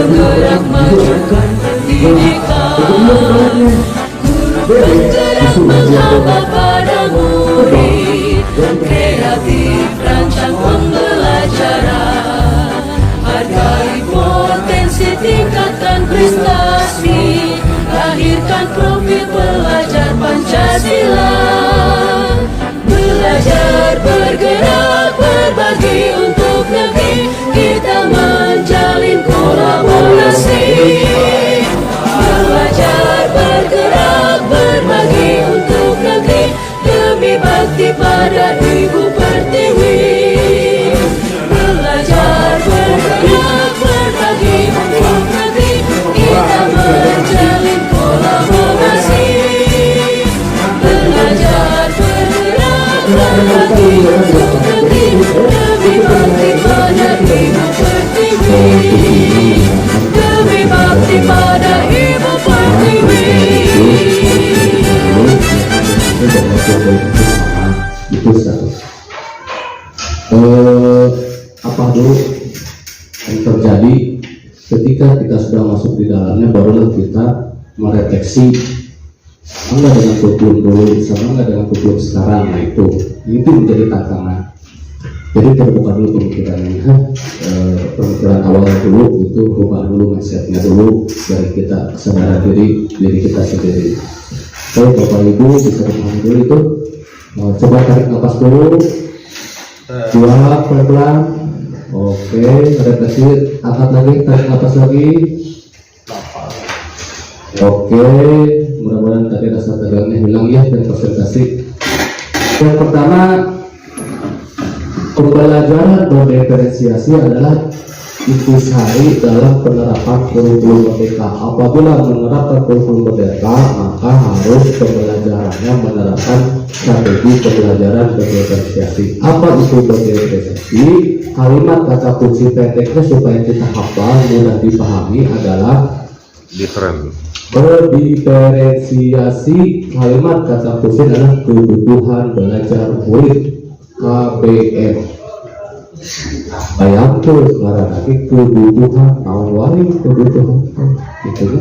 bergerak majukan pendidikan. Guru bergerak menghamba pada murid, kreatif rancang pembelajaran, hargai potensi tingkatkan prestasi, lahirkan profil pelajar Pancasila. Belajar, bergerak, berbagi untuk negeri, kita menjalin kolaborasi. Belajar, bergerak, berbagi untuk negeri, demi bakti pada Ibu Pertiwi. Belajar, bergerak, berbagi untuk negeri, kita menjalin kolaborasi. Belajar, bergerak, berbagi untuk negeri, demi bakti pada Ibu Pertiwi. Demi bakti pada Ibu Pertiwi. Itu satu. Apa dulu yang terjadi ketika kita sudah masuk di dalamnya, barulah kita mereteksi sama nggak dengan kurikulum dulu, sama nggak dengan kurikulum sekarang. Nah itu menjadi tantangan. Jadi terbuka dulu pemikirannya, pemikiran awal dulu itu rubah dulu mindsetnya dulu dari kita, kesadaran diri kita sendiri. Oke, Bapak Ibu bisa dipahami dulu itu. Coba tarik nafas dulu, dua pelan-pelan. Oke, refleksi, angkat lagi, tarik nafas lagi. Oke, mudah-mudahan tadi rasa tegangnya hilang ya dan konsentrasi. Yang pertama, pembelajaran berdiferensiasi adalah intisari dalam penerapan kurikulum merdeka. Apabila menerapkan kurikulum merdeka, maka harus pembelajarannya menerapkan strategi pembelajaran berdiferensiasi. Apa itu berdiferensiasi? Kalimat kata kunci pendeknya supaya kita hafal mudah dipahami adalah different. Berdiferensiasi, kalimat kata kunci adalah kebutuhan belajar murid, KBM. Bayangkan sekarang lagi kebutuhan awalnya kebutuhan gitu ya.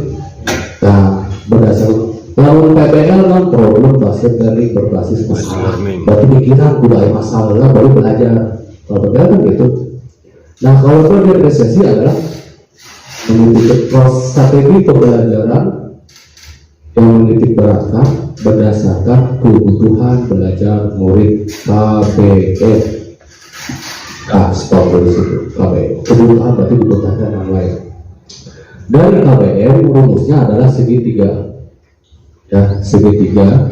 Nah, berdasarkan lawan PBL kan problem basis dari berbasis masalah. Berarti pikiran budaya masalah baru belajar. Kalau PBL kan gitu. Nah, kalau berdiferensiasi adalah menitik strategi pembelajaran yang menitik beratkan berdasarkan kebutuhan belajar murid KBM. Nah, stop dari situ. KBM kebutuhan berarti kebutuhan yang lain. Dari KBM rumusnya adalah segitiga. Ya, segitiga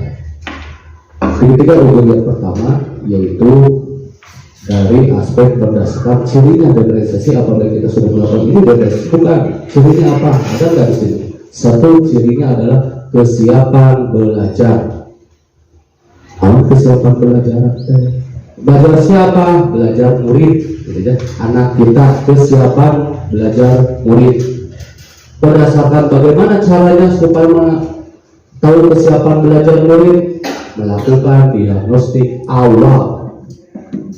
rumus yang pertama yaitu dari aspek berdasarkan cirinya diferensiasi. Apabila kita sudah melakukan ini diferensiasi, bukan cirinya apa? Ada nggak di sini? Satu, cirinya adalah kesiapan belajar. Kesiapan belajar. Belajar siapa? Belajar murid. Gitu ya. Anak kita kesiapan belajar murid. Berdasarkan bagaimana caranya supaya tahu kesiapan belajar murid? Melakukan diagnostik awal.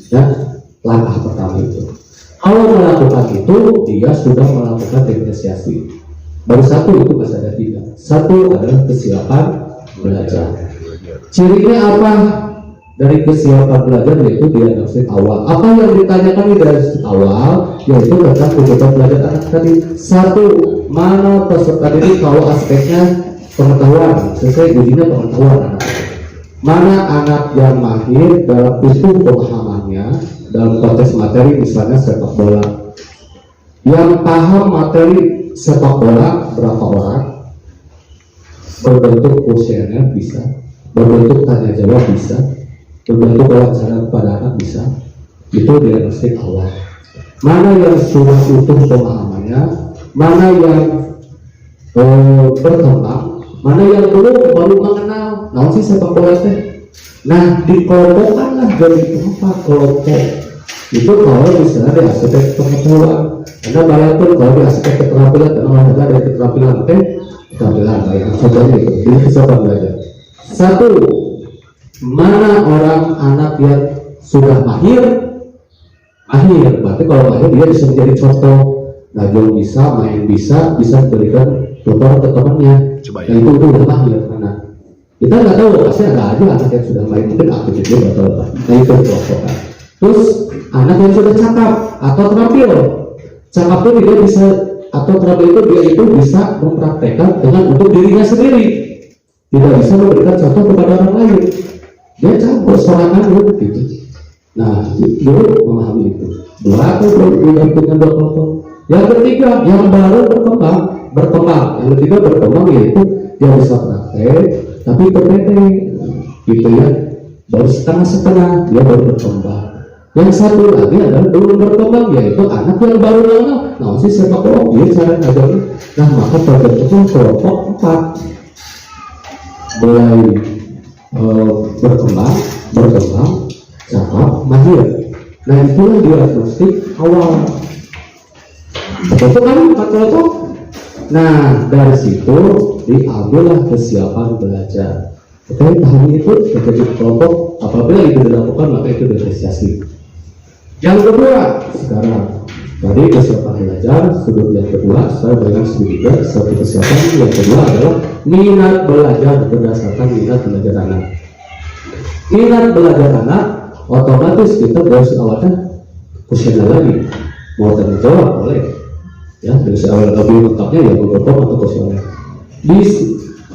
Ya, langkah pertama itu. Kalau melakukan itu, dia sudah melakukan diferensiasi. Baru satu itu masih ada tiga. Satu adalah kesiapan belajar. Cirinya apa dari kesiapan belajar? Yaitu diagnostik awal. Apa yang ditanyakan di diagnostik awal? Yaitu tentang kebutuhan belajar anak tadi. Satu, mana peserta didik tahu aspeknya pengetahuan sesuai ujinya pengetahuan anak. Mana anak yang mahir dalam itu pemahamannya dalam konteks materi, misalnya sepak bola, yang paham materi sepak bola berapa orang, berbentuk kuesioner bisa, berbentuk tanya jawab bisa, berbentuk wawancara kepada anak bisa. Itu diagnostik awal. Mana yang sudah utuh pemahamannya, mana yang berkembang, mana yang belum baru mengenal. Nah, sih sepak bola teh. Nah, dikelompokkanlah dari empat kelompok. Itu kalau misalnya di aspek pengetahuan. Anda bayangkan kalau di aspek keterampilan, olahraga dari keterampilan teh, keterampilan baik. Contohnya itu, ini kesiapan belajar. Satu, mana orang anak yang sudah mahir. Berarti kalau mahir dia bisa menjadi contoh. ngajong bisa, main bisa diberikan tutor ke temannya. Coba Nah, itu udah mahir anak. Kita nggak tahu, pasti ada aja anak yang sudah main mungkin aktif itu atau apa. Nah itu kelompokkan. Terus anak yang sudah cakap atau terampil, cakap itu dia bisa atau terampil itu dia itu bisa mempraktekkan dengan untuk dirinya sendiri, tidak bisa memberikan contoh kepada orang lain. Dia campur sorangan gitu. Nah, dulu memahami itu. Dua atau dengan dua kelompok. Yang ketiga, yang baru berkembang. Yang ketiga berkembang yaitu dia bisa praktek, tapi berbeda, gitu ya. Baru setengah dia baru berkembang. Yang satu lagi adalah belum berkembang, yaitu anak yang baru lama. Nah, si sepak bola dia cara ngajarnya. Nah, maka terbentuklah kelompok 4. Mulai berkembang, cakap, mahir. Nah, itulah diagnostik awal. Itu kan 4 kelompok. Nah, dari situ diambillah kesiapan belajar. Oke, tahun itu menjadi kelompok. Apabila itu dilakukan, maka itu diapresiasi. Yang kedua, sekarang tadi kesiapan belajar, sudut yang kedua, saya berikan sedikit satu kesiapan. Yang kedua adalah minat belajar berdasarkan minat belajar anak. Minat belajar anak, otomatis kita harus awalnya kuesioner lagi. Mau tanya jawab boleh. Ya, dari awal lebih lengkapnya ya beberapa atau kuesioner.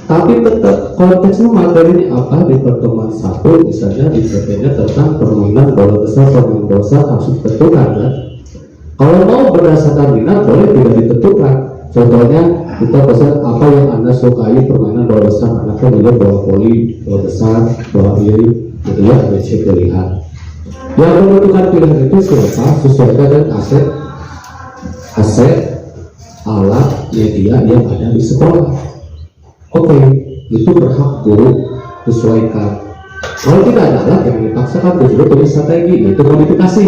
Tapi tetap konteksnya materinya apa di pertemuan 1 misalnya disebutnya tentang permainan bola besar, permainan besar harus ditentukan kan? Kalau mau berdasarkan minat boleh tidak ditentukan. Contohnya kita pesan apa yang Anda sukai permainan bola besar, anaknya milih bola voli, bola besar, bola lirik, gitu ya, ada pilihan. Yang menentukan pilihan itu siapa sesuaikan dengan aset, alat, media yang ada di sekolah. Oke, itu berhak guru sesuaikan. Kalau tidak ada alat yang dipaksakan, guru punya strategi, itu modifikasi.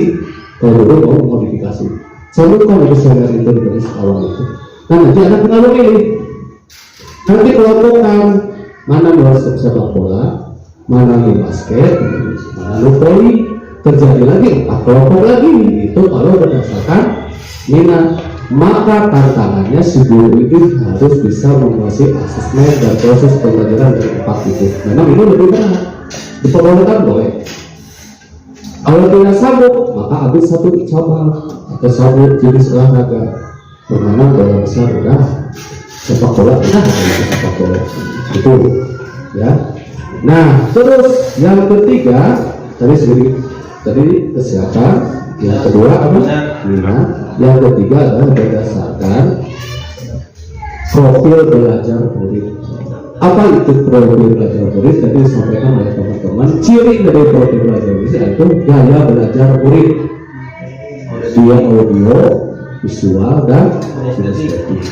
Kalau guru mau modifikasi, selalukan kesadaran itu dari awal itu. Nah, nanti anak tinggal memilih. Nanti kelompokkan mana luar sepak bola, mana di basket, mana di voli. Terjadi lagi 4 kelompok lagi. Itu kalau berdasarkan minat. Maka tantangannya si guru itu harus bisa menguasai asesmen dan proses pembelajaran dari 4 itu. Memang ini lebih berat, diperbolehkan boleh. Kalau tidak sanggup, maka ambil satu cabang atau satu jenis olahraga. Permainan bola besar udah, sepak bola udah, sepak bola itu, ya. Nah, terus yang ketiga tadi kesehatan. Yang kedua apa? Minat. Yang ketiga adalah berdasarkan profil belajar murid. Apa itu profil belajar murid? Tadi disampaikan oleh teman-teman. Ciri dari profil belajar murid itu gaya belajar murid. Dia audio, visual, dan kinestetik.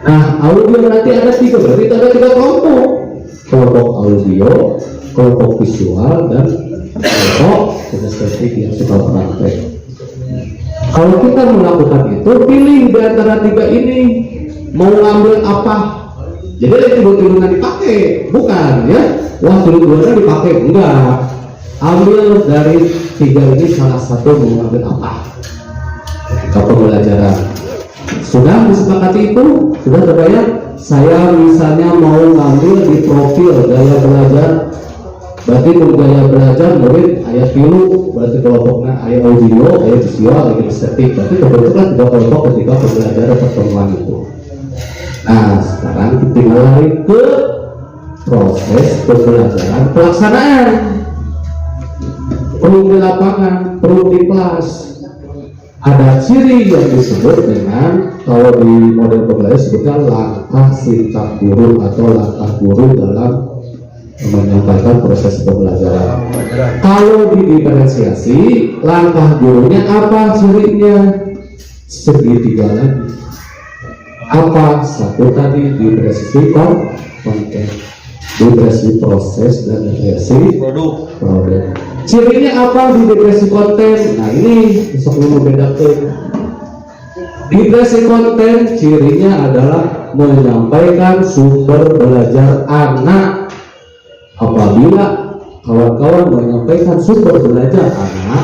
Nah, audio nanti ada 3, berarti ada 3 kelompok. Kelompok audio, kelompok visual, dan kelompok kinestetik yang suka praktek. Kalau kita melakukan itu, pilih di antara 3 ini mau ngambil apa. Jadi tidur-tidur nggak dipakai, bukan ya? Wah, tidur-tidur dipakai, enggak. Ambil dari 3 ini salah satu mau ngambil apa. Ketika pembelajaran sudah disepakati itu, sudah terbayar. Saya misalnya mau ngambil di profil gaya belajar. Berarti gaya belajar murid ayat pilu, berarti kelompoknya ayat audio, ayat visual, ayat kinestetik. Berarti terbentuklah 3 kelompok ketika pembelajaran pertemuan itu. Nah, sekarang kita tinggal lari ke proses pembelajaran pelaksanaan. Perlu di lapangan, perlu di kelas. Ada ciri yang disebut dengan, kalau di model pembelajaran sebutnya langkah sikap guru atau langkah guru dalam menyampaikan proses pembelajaran. Kalau didiferensiasi, langkah gurunya apa cirinya? Segitiga lagi. Apa? Satu tadi diversifikasi konten, diversifikasi proses, dan diversifikasi produk. Cirinya apa di diversifikasi konten? Nah, ini besok dulu bedakan. Diversifikasi konten cirinya adalah menyampaikan sumber belajar anak. Apabila kawan-kawan menyampaikan sumber belajar anak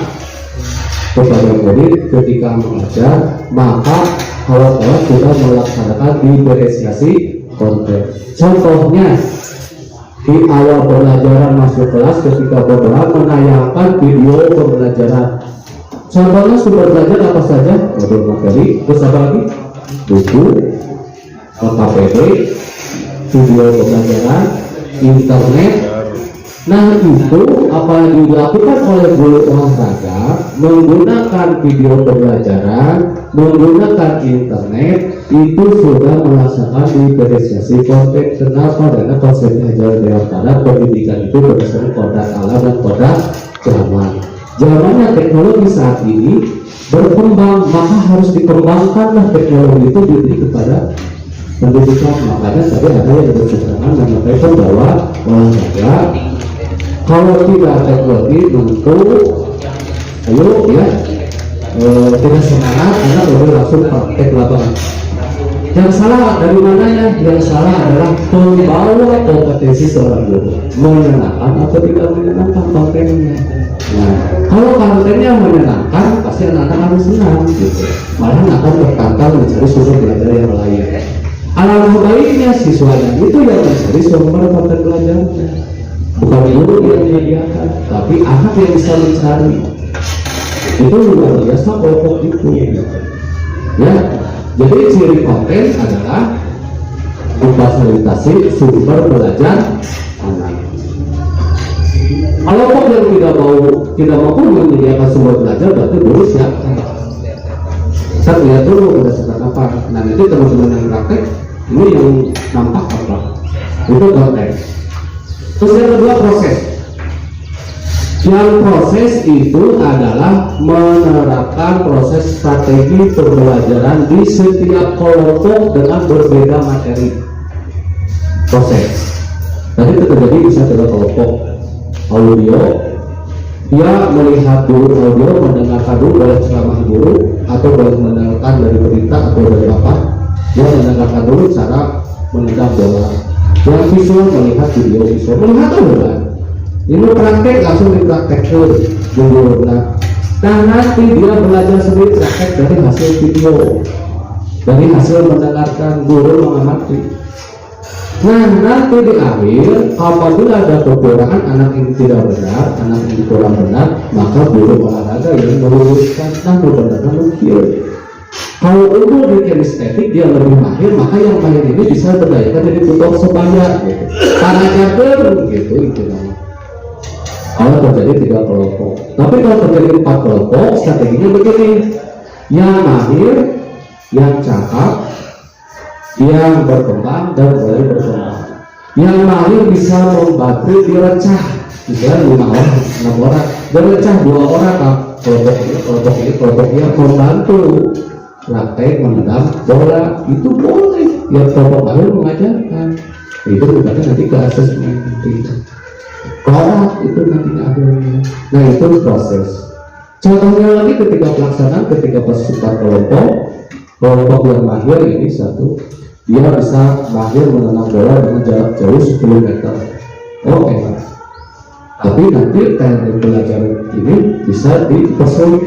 kepada murid ketika mengajar, maka kalau kelas sudah melaksanakan diferensiasi konten. Contohnya di awal pembelajaran masuk kelas ketika program menayangkan video pembelajaran. Contohnya sumber belajar apa saja? Modul materi, terus apa lagi? Buku, KPD, video pembelajaran, internet. Nah itu apa yang dilakukan oleh guru olahraga menggunakan video pembelajaran, menggunakan internet, itu sudah melaksanakan diferensiasi konten. Kenapa? Karena konsepnya adalah daripada pendidikan itu berdasarkan kodrat alam dan kodrat zaman. Zamannya teknologi saat ini berkembang, maka harus dikembangkanlah teknologi itu diberi kepada pendidikan. Makanya tadi ada yang berketerangan menyampaikan bahwa olahraga kalau tidak teknologi tentu ayo ya tidak semangat karena baru langsung praktek lapangan. Yang salah dari mananya? Yang salah adalah pembawa kompetensi seorang guru, menyenangkan atau tidak menyenangkan kontennya. Nah, kalau kontennya menyenangkan pasti anak-anak harus senang gitu. Malah akan tertantang mencari sumber belajar yang lain. Alangkah baiknya siswanya itu yang mencari sumber konten belajarnya, bukan guru yang menyediakan, tapi anak yang bisa mencari. Itu luar biasa kelompok itu ya. Jadi ciri konten adalah memfasilitasi sumber belajar anak. Kelompok yang tidak mampu menyediakan sumber belajar berarti guru siap. Kita lihat dulu berdasarkan apa. Nah nanti teman-teman yang praktek ini yang nampak apa? Itu konten. Terus yang kedua proses. Yang proses itu adalah menerapkan proses strategi pembelajaran di setiap kelompok dengan berbeda materi. Proses. Tadi itu terjadi bisa pada kelompok audio, dia melihat dulu audio, mendengarkan dulu oleh ceramah guru atau mendengarkan dari berita atau dari apa. Dia mendengarkan dulu cara menendang bola. Yang visual melihat video visual, melihat bola. Ini praktek langsung dipraktekkan dulu. Nah nanti dia belajar sendiri praktek dari hasil video, dari hasil mendengarkan guru mengamati. Nah nanti di akhir apabila ada kekurangan anak ini tidak benar, anak ini kurang benar, maka guru olahraga yang meluruskan dan benar-benar mungkin. Kalau unggul di kinestetik dia lebih mahir, maka yang mahir ini bisa berdayakan jadi tutor sebaya gitu. Tanah catur gitu itu namanya. Kalau terjadi 3 kelompok, tapi kalau terjadi 4 kelompok, strateginya begini: yang mahir, yang cakap, yang berkembang dan mulai berkembang. Yang mahir bisa membantu direcah, misalnya 5 orang, 6 orang, direcah 2 orang, kelompok ini membantu praktek menendang bola, itu boleh. Yang kelompok mahir mengajarkan, itu bukan nanti ke asesmen nanti. Kalau itu nantinya akhirnya. Nah itu proses. Contohnya lagi ketika pelaksanaan, ketika pas kelompok yang mahir ini satu, dia bisa mahir menendang bola dengan jarak jauh 10 meter. Oke. Tapi nanti teknik belajar ini bisa dipersulit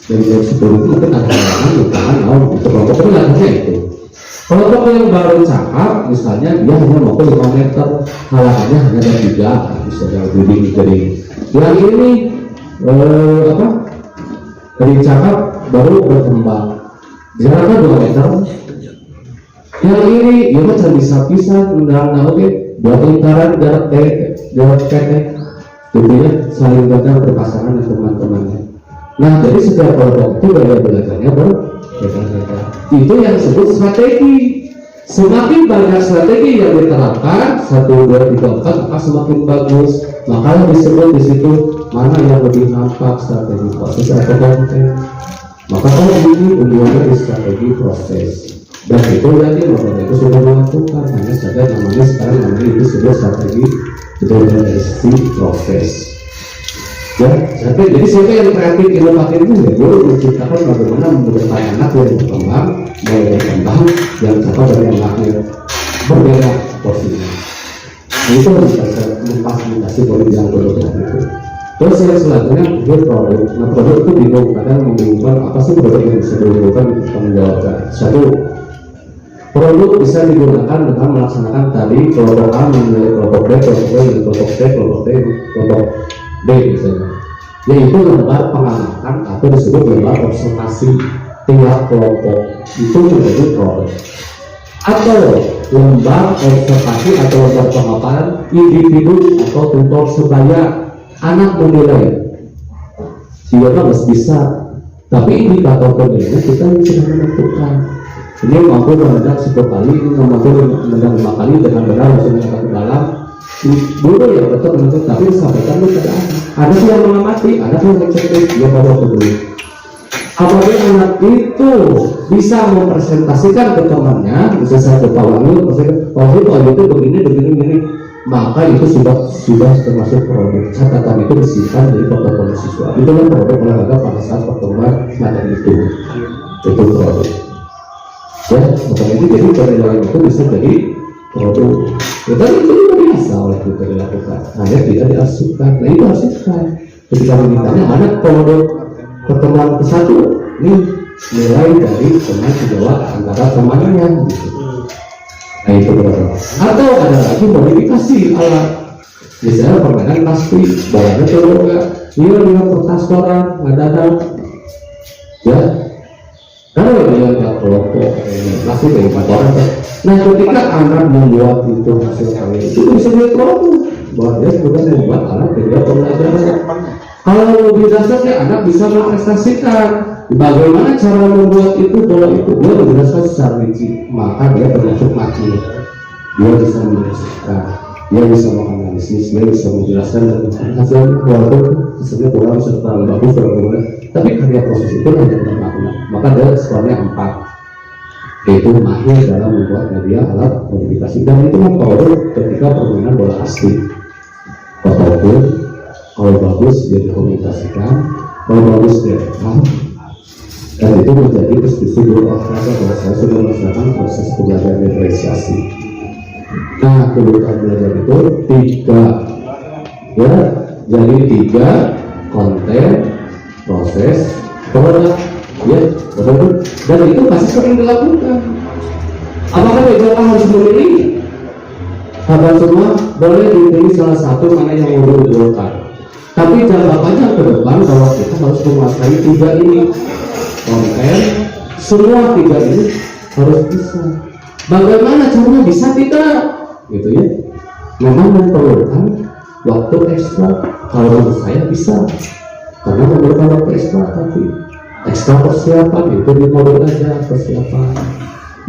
dari jauh 10 itu mungkin ada tangan itu kelompok belajarnya itu. Kelompok yang baru cakap, misalnya dia hanya mampu 5 meter, halangannya hanya ada 3, bisa lebih jadi. Yang ini dari cakap baru berkembang, jaraknya 2 meter. Yang ini dia macam bisa pisah, oke, buat lingkaran jarak pendek, gitu ya, saling belajar berpasangan dengan teman-temannya. Nah, jadi setiap kelompok itu gaya belajarnya berbeda-beda. Itu yang disebut strategi. Semakin banyak strategi yang diterapkan 1, 2, 3, 4 maka semakin bagus. Maka disebut di situ mana yang lebih nampak strategi proses atau konten. Maka kalau ini undiannya di strategi proses. Dan itu nanti mereka itu sudah melakukan, hanya saja namanya sekarang namanya itu sudah strategi generasi proses. Ya, jadi siapa yang kreatif inovatif itu ya guru menciptakan bagaimana memudahkan anak yang berkembang, mulai berkembang, yang cakap dari yang lahir berbeda porsinya. Itu bisa memfasilitasi dari yang berkembang itu. Terus yang selanjutnya itu produk. Nah produk itu bingung, kadang membingungkan apa sih produk yang bisa dilakukan untuk menjawabkan. Satu, produk bisa digunakan dengan melaksanakan tadi kelompok A menilai kelompok B, kelompok B, kelompok C, kelompok D, kelompok D misalnya. Yaitu lembar pengamatan atau disebut lembar observasi tiap kelompok itu menjadi produk. Atau lembar observasi atau lembar pemaparan individu atau tutor sebaya anak menilai. Dia harus bisa, tapi indikator penilaian kita sudah menentukan. Ini mampu menendang 10 kali, ini mampu menendang 5 kali dengan benar langsung ke dalam. Dulu ya betul menentukan, tapi disampaikan kepada anak yang mengamati, anak yang mencari dia bawa ke dulu. Apabila anak itu bisa mempresentasikan ke temannya, bisa saya ketahui, itu begini, maka itu sudah termasuk produk. Catatan itu disimpan dari protokol siswa. Itu kan produk olahraga pada saat pertemuan materi itu produk. Ya, makanya itu jadi penilaian itu bisa jadi produk. Kita itu biasa oleh kita dilakukan. Hanya tidak diarsipkan. Nah itu arsipkan. Ketika ditanya mana produk pertemuan ke-1, ini nilai dari teman sejawat antara temannya gitu. Nah itu berapa? Atau ada lagi modifikasi alat, misalnya permainan pasti bolanya turun nggak? Iya dengan kertas koran nggak ada, ya. Kalau dia nggak kelompok, pasti dari 4 orang. Nah ketika anak membuat itu hasil karya itu bisa dia kelompok, bahwa dia sebenarnya membuat alat dia pembelajaran. Kalau lebih dasarnya anak bisa memprestasikan. Bagaimana cara membuat itu bola itu? Dia berdasarkan secara rinci, maka dia termasuk makhluk. Dia bisa menuliskan, dia bisa menganalisis, dia bisa menjelaskan dan hasilnya walaupun hasilnya kurang serta bagus bagaimana. Tapi karya proses itu hanya bermakna. Maka dia skornya 4, yaitu mahir dalam membuat media alat modifikasi. Dan itu memperoleh ketika permainan bola asli. Ataupun kalau bagus dia dikomunikasikan, kalau bagus dia rekam. Dan itu menjadi perspektif olahraga bahwa saya sudah melaksanakan proses pembelajaran diferensiasi. Nah, kebutuhan belajar itu 3, ya, jadi 3 konten, proses, produk, ya, betul. Dan itu pasti sering dilakukan. Apakah beberapa harus memilih? Kabar semua boleh dipilih salah satu mana yang mau dilakukan. Tapi jangka ke depan bahwa kita harus menguasai 3 ini. Konten, semua 3 ini harus bisa. Bagaimana caranya bisa tidak? Gitu ya. Memang memerlukan waktu ekstra. Kalau menurut saya bisa, karena memerlukan waktu ekstra, tapi ekstra persiapan itu di modul aja persiapan.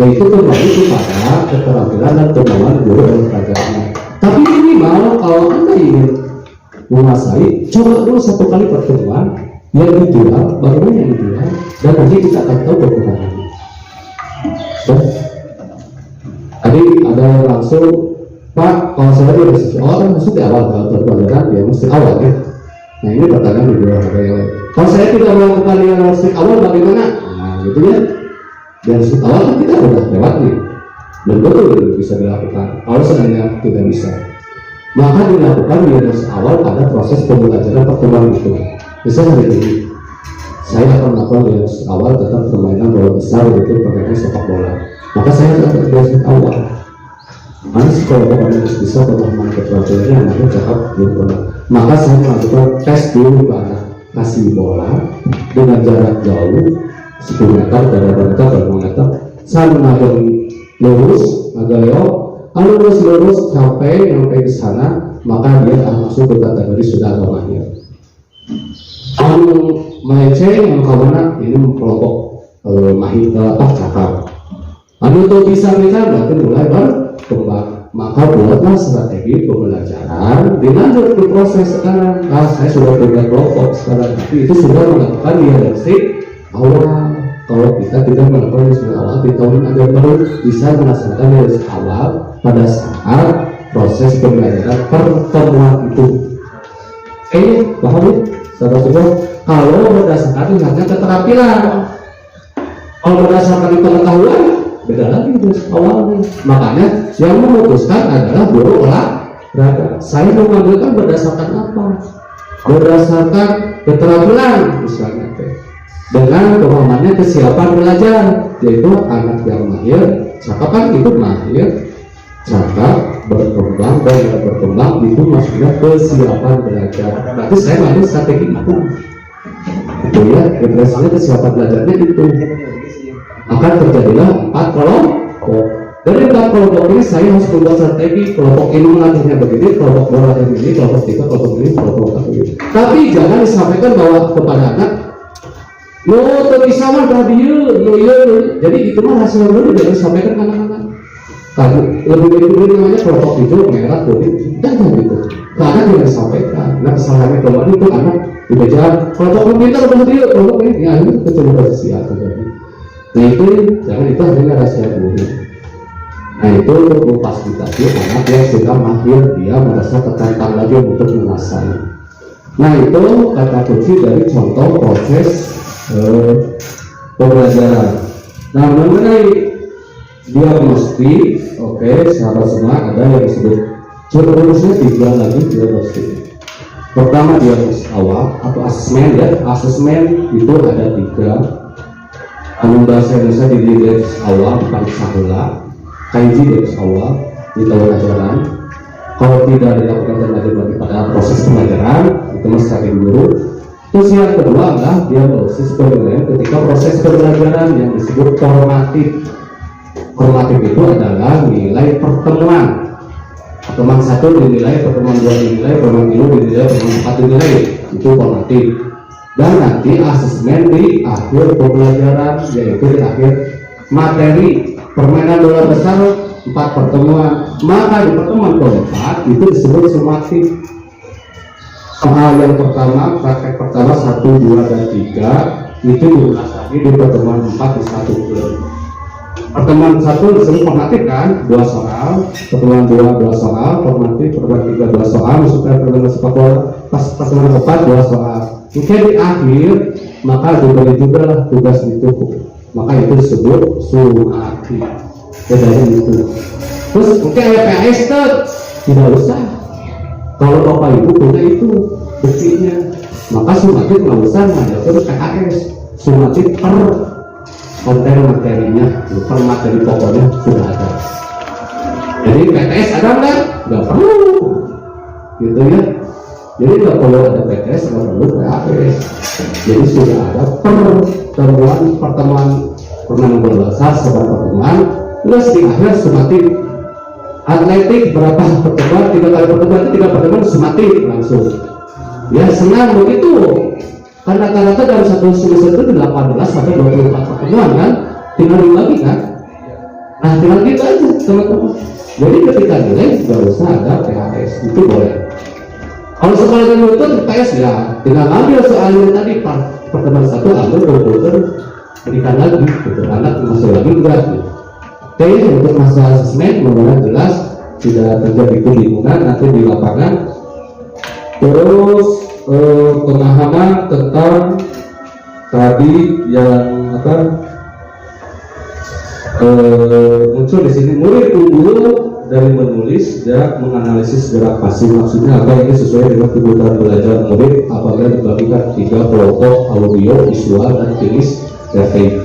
Dan itu kembali kepada keterampilan dan kemauan guru dan pelajarnya. Tapi minimal kalau anda ingin menguasai, coba dulu 1 kali pertemuan yang ideal, bagaimana yang ideal, dan nanti kita akan tahu kekurangannya. Tadi ada langsung, Pak, kalau saya di resisi awal mesti di awal kalau pelajaran ya mesti awal ya. Nah ini pertanyaan di luar ada yang lain. Kalau saya tidak melakukan yang mesti awal bagaimana? Nah gitu ya. Dari awal kan kita udah lewat nih, dan betul bisa dilakukan. Kalau seandainya tidak bisa, maka dilakukan dari awal pada proses pembelajaran pertemuan itu. Misalnya hari ini saya akan melakukan dari awal tentang permainan bola besar itu permainan sepak bola. Maka saya akan dari awal. Mana sih kalau bapak bisa pemahaman keterampilannya yang akan cakap belum pernah. Maka saya melakukan tes dulu ke anak, kasih bola dengan jarak jauh 10 meter, berapa meter, saya mengajar lurus, agak kalau lurus sampai ke sana, maka dia akan masuk ke kategori sudah agak mahir. Kalau meleceh yang kawana ini kelompok mahir cakap. Anu tuh bisa berarti mulai berkembang. Maka buatlah strategi pembelajaran dilanjut di proses sekarang. Saya sudah punya kelompok sekarang, tapi itu sudah melakukan diagnostik awal. Kalau kita tidak melakukan dari awal, di tahun agar baru bisa melaksanakan dari awal pada saat proses pembelajaran pertemuan itu. Paham ya? Saudara-saudara, kalau berdasarkan hanya keterampilan, kalau berdasarkan pengetahuan beda lagi terus awalnya. Makanya yang memutuskan adalah guru olahraga. Saya mengambilkan berdasarkan apa? berdasarkan keterampilan misalnya dengan pemahamannya kesiapan belajar, yaitu anak yang mahir cakap kan itu mahir cakap berkembang dan berkembang itu maksudnya kesiapan belajar. Berarti saya ngambil strategi itu ya, depresinya kesiapan belajarnya itu akan terjadilah 4 kelompok. Dari 4 kelompok ini saya harus membuat strategi. Kelompok ini melatihnya begini, kelompok melatih begini, kelompok 3, kelompok ini, kelompok 4 begini. Tapi jangan disampaikan bahwa kepada anak yo bisa mah tadi yo. Jadi itu mah hasil dulu jangan disampaikan ke anak-anak. Tapi lebih baik itu namanya kelompok hijau, merah, kuning, dan gitu. Karena tidak disampaikan. Nah kesalahannya kemarin itu anak dikejar kelompok pintar udah dia kelompok ini ya ini kecoba posisi atau jadi. Nah itu jangan itu hanya rahasia dulu. Nah itu untuk memfasilitasi anak yang sudah mahir dia merasa tertantang lagi untuk menguasai. Nah itu kata kunci dari contoh proses pembelajaran. Nah mengenai diagnostik, oke, sahabat semua ada yang disebut contohnya 3 lagi diagnostik. Pertama diagnosis awal atau asesmen ya, asesmen itu ada 3. Anu bahasa Indonesia di diagnosis awal bukan sahulah, kaiji diagnosis awal di tahun ajaran. Kalau tidak dilakukan dan lagi pada proses pembelajaran itu masih sakit guru. Terus yang kedua adalah diagnosis penilaian ketika proses pembelajaran yang disebut formatif. Formatif itu adalah nilai pertemuan. Pertemuan 1 dinilai, pertemuan 2 dinilai, pertemuan 3 dinilai, pertemuan 4 dinilai. Itu formatif. Dan nanti asesmen di akhir pembelajaran, yaitu di akhir materi permainan bola besar 4 pertemuan. Maka di pertemuan keempat itu disebut sumatif. Soal yang pertama, praktek pertama 1, 2, dan 3 itu diulas lagi di pertemuan 4 di 1 bulan. Pertemuan 1 disebut formatif kan, 2 soal, pertemuan 2 soal, formatif, pertemuan 3 2 soal, masukkan pertemuan sepak bola, pas pertemuan 4 2 soal. Oke di akhir maka diberi juga lah tugas itu, maka itu disebut sumatif. Bedanya itu. Terus oke PAS tidak usah. Kalau bapak ibu punya itu buktinya, maka sumatif nggak usah ada terus PAS, sumatif per konten materinya, per materi pokoknya sudah ada. Jadi PTS ada nggak perlu, gitu ya. Jadi nggak perlu ada PTS, nggak perlu PAS. Jadi sudah ada pertemuan permainan bola besar sebuah pertemuan, plus di akhir sumatif. Atletik berapa pertemuan, 3 kali pertemuan, 3 pertemuan sumatif langsung. Ya senang begitu. Karena rata-rata dalam satu semester itu 18 sampai 24 pertemuan kan, tinggal lagi kan. Nah tinggal gitu aja teman-teman. Jadi ketika nilai nggak usah ada PHS, itu boleh. Kalau sekolah yang itu PS ya, tinggal ambil soalnya tadi pertemuan 1 ambil komputer, berikan lagi, gitu. Anak masuk lagi enggak. Oke, untuk masalah asesmen mudah-mudahan jelas, tidak terjadi kebingungan nanti di lapangan. Terus pemahaman tentang tadi yang muncul di sini, murid dulu dari menulis dan menganalisis gerak pasif. Maksudnya apa ini sesuai dengan kebutuhan belajar murid apabila dibagikan 3 kelompok audio, visual, dan tulis grafik.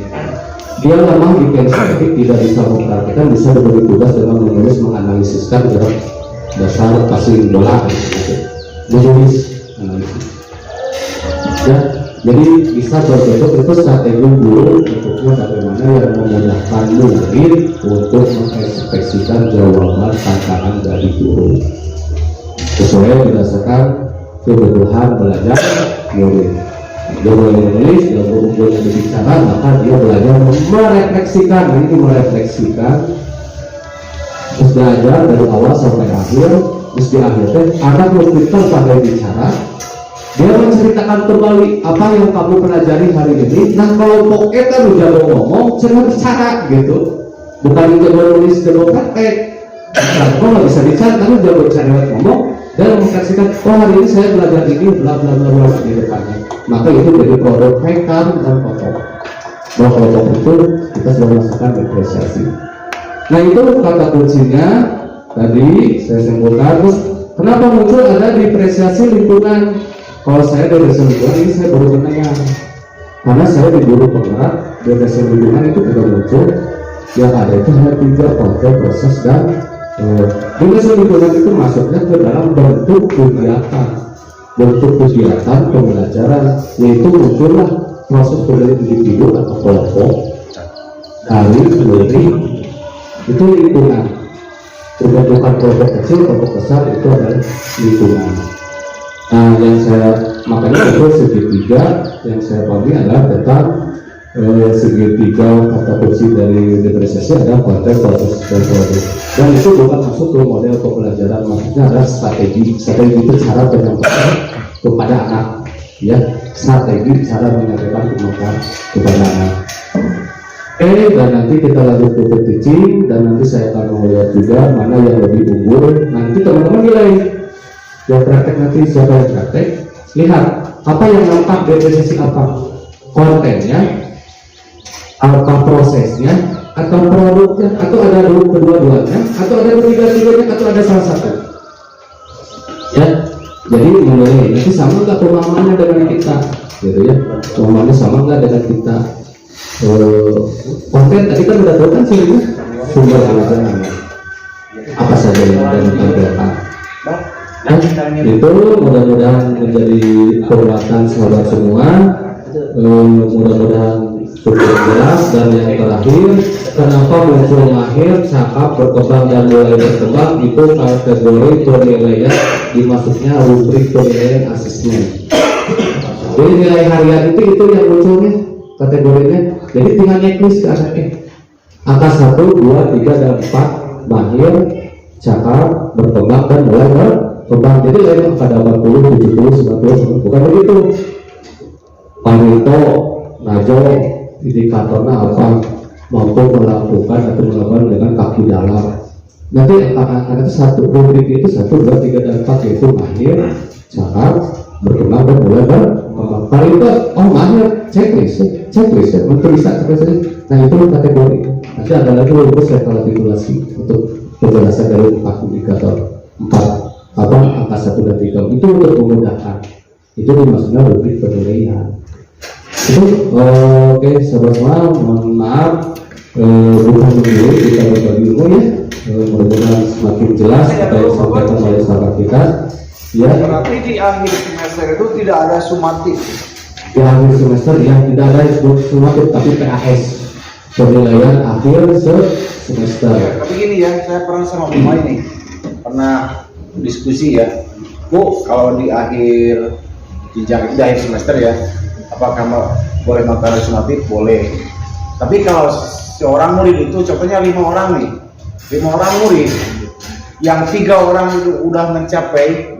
Dia lemah di kinesthetik, tidak bisa memperhatikan, bisa diberi tugas dengan menulis menganalisiskan gerak dasar pasif bola, menulis analisis. Ya, jadi bisa berbentuk itu strategi guru bentuknya bagaimana yang memudahkan murid untuk mengekspresikan jawaban tantangan dari guru sesuai berdasarkan kebutuhan belajar murid. Dia boleh menulis, dia boleh berbicara, maka dia belajar merefleksikan. Ini merefleksikan, terus belajar dari awal sampai akhir. Terus di akhirnya anak berpikir pada bicara, dia menceritakan kembali apa yang kamu pelajari hari ini. Nah kalau pokoknya kan udah mau ngomong, jangan bicara gitu, bukan jago nulis, jago praktek. Nah, kok nggak bisa bicara, tapi jago bicara lewat ngomong dan mengaksikan, oh hari ini saya belajar ini, bla bla bla bla di depannya. Maka itu jadi produk rekam dan foto. Bahwa foto itu kita sudah merasakan depresiasi. Nah itu kata kuncinya tadi saya simpulkan. Terus kenapa muncul ada depresiasi lingkungan? Kalau saya dari dasar lingkungan ini saya baru mendengar, karena saya di guru penggerak dari dasar lingkungan itu tidak muncul. Yang ada itu hanya 3 konten, proses, dan di dasar lingkungan itu masuknya ke dalam bentuk kegiatan pembelajaran, yaitu muncullah proses dari individu atau kelompok dari murid itu lingkungan. Bukan kelompok kecil, kelompok besar, itu adalah lingkungan. Nah, yang saya makanya itu segitiga yang saya pahami adalah tentang segitiga kata kunci dari diferensiasi adalah konteks, proses, dan produk. Dan itu bukan masuk ke model pembelajaran, maksudnya adalah strategi itu cara penyampaian kepada anak, ya, strategi cara menyampaikan kepada anak. Dan nanti kita lanjut ke teaching, dan nanti saya akan melihat juga mana yang lebih unggul. Nanti teman-teman nilai. Yang praktek nanti siapa yang praktek, lihat apa yang nampak dari sisi apa, kontennya, apa prosesnya, atau produknya, atau ada kedua-duanya, atau ada ketiga-tiganya, atau ada salah satu. Ya, jadi mulai nanti sama nggak pemahamannya dengan kita, gitu ya, pemahamannya sama nggak dengan kita. Konten tadi kan udah tahu kan sumber pelajaran apa saja yang ada ditampilkan. Nah, itu mudah-mudahan menjadi kekuatan sahabat semua. Mudah-mudahan cukup jelas. Dan yang terakhir, kenapa muncul mahir, cakap, berkembang dan mulai berkembang itu kategori penilaian dimaksudnya rubrik penilaian asesmen. Jadi nilai harian itu yang munculnya kategorinya. Jadi tinggal checklist ke anaknya. Angka 1, 2, 3, dan 4 mahir, cakap, berkembang dan mulai berkembang. Jadi lain pada 80, 70, 90, bukan begitu. Pareto, Najo, indikatornya apa, mampu melakukan atau melakukan dengan kaki dalam. Nanti anak-anak satu rubrik itu 1, 2, 3, dan 4 yaitu mahir, cakap, berkembang dan mulai berkembang. Pareto, mahir, checklist ya, menuliskan checklist. Nah itu kategori. Nanti ada lagi rubrik rekapitulasi untuk penjelasan dari 4 indikator, 4 angka 1 dan 3 itu untuk memudahkan. Itu dimaksudnya rubrik penilaian. Itu oke, sahabat semua, mohon maaf bukan dulu kita berbagi ilmu ya. Mudah-mudahan semakin jelas apa yang disampaikan oleh sahabat kita. Ya. Berarti di akhir semester itu tidak ada sumatif. Di akhir semester yang tidak ada sumatif tapi PAS, penilaian akhir semester. Ya, tapi gini ya, saya pernah sama pemain nih, pernah diskusi ya, Bu, kalau di akhir semester ya, apakah boleh melakukan sumatif? Boleh. Tapi kalau seorang murid itu contohnya 5 orang nih, 5 orang murid, yang 3 orang itu udah mencapai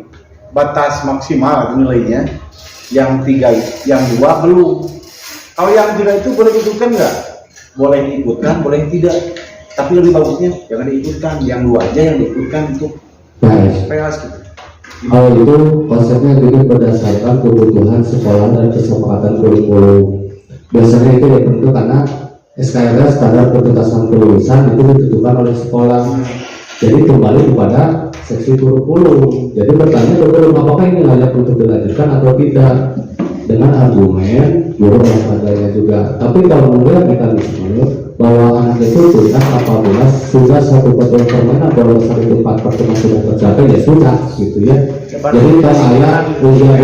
batas maksimal nilainya, yang 2 belum. Kalau yang 3 itu boleh diikutkan nggak? Boleh diikutkan, boleh tidak. Tapi lebih bagusnya jangan diikutkan, yang 2 aja yang diikutkan untuk PAS gitu. Oh itu konsepnya jadi berdasarkan kebutuhan sekolah dan kesepakatan kurikulum. Biasanya itu ya tentu karena SKRD standar ketuntasan kelulusan itu ditentukan oleh sekolah. Jadi kembali kepada seksi kurikulum. Jadi bertanya kurikulum apakah ini layak untuk dilanjutkan atau tidak, dengan argumen guru dan sebagainya juga. Tapi kalau melihat mekanisme bahwa anak itu tuntas apabila sudah satu pertemuan permainan bahwa satu 4 pertemuan sudah tercapai ya sudah gitu ya. Jadi kalau ayah menjadi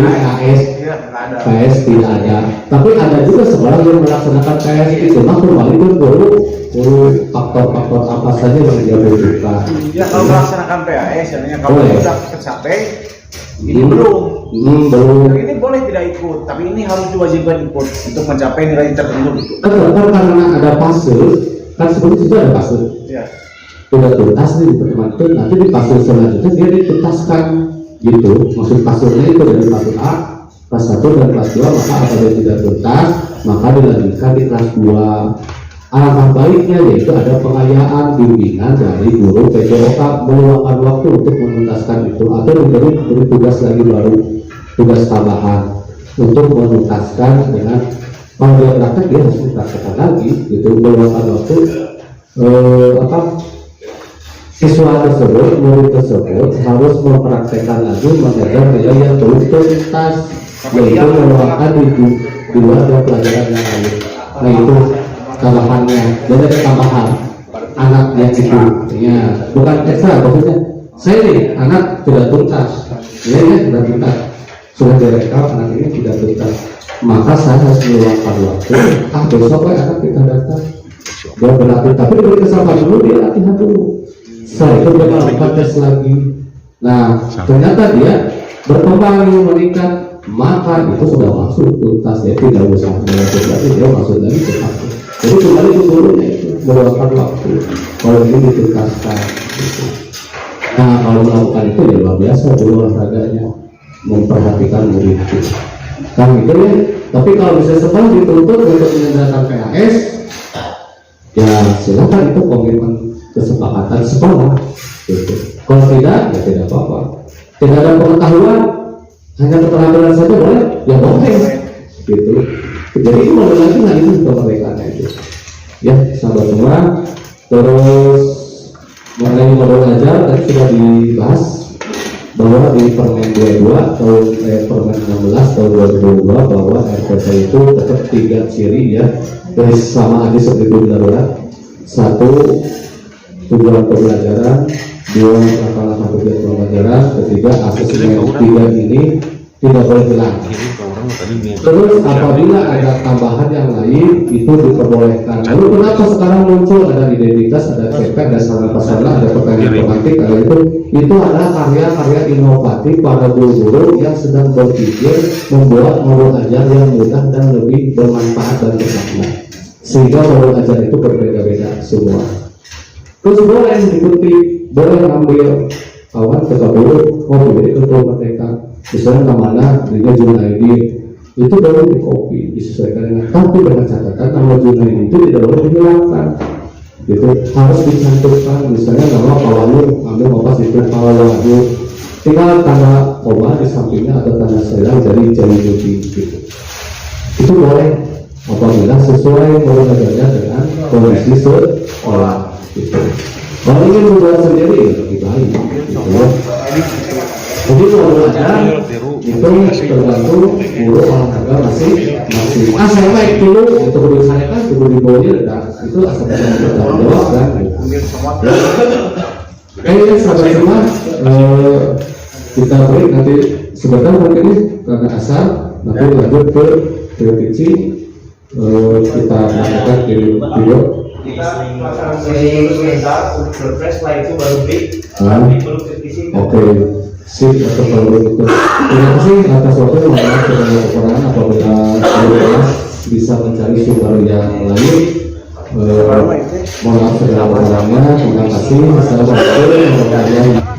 PS tidak ada. Tapi ada juga sekolah yang melaksanakan PS itu mah kembali ke guru faktor-faktor apa saja yang dia butuhkan. Ya kalau melaksanakan PAS ya, kalau sudah tercapai ini belum. Ini boleh tidak ikut, tapi ini harus diwajibkan ikut untuk mencapai nilai tertentu gitu. Karena ada fase, kan sebelumnya sudah ada fase. Ya. Sudah tuntas nih di pertemuan itu, nanti di fase selanjutnya dia dituntaskan gitu. Maksud fasenya itu dari fase A, kelas 1 dan kelas 2, maka apabila tidak tuntas, maka dilanjutkan di kelas 2. Alangkah baiknya yaitu ada pengayaan bimbingan dari guru PJOK meluangkan waktu untuk menuntaskan itu atau diberi tugas lagi baru, tugas tambahan untuk menuntaskan dengan kalau dia praktek dia harus mempraktekkan lagi gitu, meluangkan waktu siswa tersebut, murid tersebut harus mempraktekkan lagi mengejar nilai yang belum tuntas. yaitu merupakan di luar dari pelajaran yang lain. Nah itu tambahannya, jadi ada tambahan anak yang itu, ya bukan ekstra, maksudnya saya nih anak sudah tuntas, ya sudah tuntas, sudah direkam anak ini tidak tuntas, maka saya harus meluangkan waktu. Besok anak kita datang, dia berlatih, tapi diberi kesempatan dulu, dia latihan dulu. Setelah itu dia melakukan tes lagi. Nah ternyata dia berkembang meningkat, maka itu sudah masuk tuntas, ya tidak usah melanjut lagi, dia masuk lagi ke satu. Jadi kembali ke gurunya itu meluangkan waktu. Kalau ini dituntaskan, gitu. Nah kalau melakukan itu ya luar biasa guru olahraganya, memperhatikan murid itu. Kan gitu ya. Tapi kalau bisa sekolah dituntut untuk menyelenggarakan PAS, ya silakan, itu komitmen kesepakatan sekolah. Gitu. Kalau tidak, ya tidak apa-apa. Tidak ada pengetahuan, hanya keterampilan saja boleh, ya boleh. Gitu. Jadi itu mau lagi nah itu kemerdekaan itu. Ya sahabat semua. Terus mengenai modal ajar tadi sudah dibahas bahwa di Permen 22 tahun Permen 16 tahun 2022 bahwa RPP itu tetap 3 ciri ya, dari sama aja seperti darurat. 1. Tujuan pembelajaran, 2. Langkah-langkah kegiatan pembelajaran, 3. asesmen 3 ini tidak boleh hilang. Terus apabila ada tambahan yang lain itu diperbolehkan. Lalu kenapa sekarang muncul ada identitas, ada CP, ada sarana-prasarana, ada pertanyaan tematik, ada itu adalah karya-karya inovatif para guru-guru yang sedang berpikir membuat modul ajar yang mudah dan lebih bermanfaat dan bermakna, sehingga modul ajar itu berbeda-beda semua. Terus boleh dikutip, boleh ambil kawan kita dulu, jadi ketua mereka misalnya namanya dengan Junaidi itu baru di copy disesuaikan dengan, tapi dengan catatan nama Junaidi itu tidak boleh dihilangkan, gitu, harus dicantumkan. Misalnya nama Pak Wahyu, ambil opas itu Pak Wahyu, tinggal tanda koma di sampingnya atau tanda selang jadi Junaidi, gitu. Itu boleh apabila sesuai modalnya dengan kondisi sekolah, gitu. Kalau ingin membuat sendiri lebih baik, gitu ya. Jadi modul ajar itu tergantung guru olahraga masih saya baik dulu itu guru saya kan guru di bawahnya itu asal bertanggung jawab kan. Kayaknya sahabat semua kita break nanti sebentar mungkin karena asal nanti lanjut ke repetisi kita lakukan di video. Oke. Sip atau kalau itu. Terima kasih atas waktu yang kepada apabila bisa mencari sumber yang lain. Mohon maaf segala-galanya. Terima kasih. Assalamualaikum warahmatullahi wabarakatuh.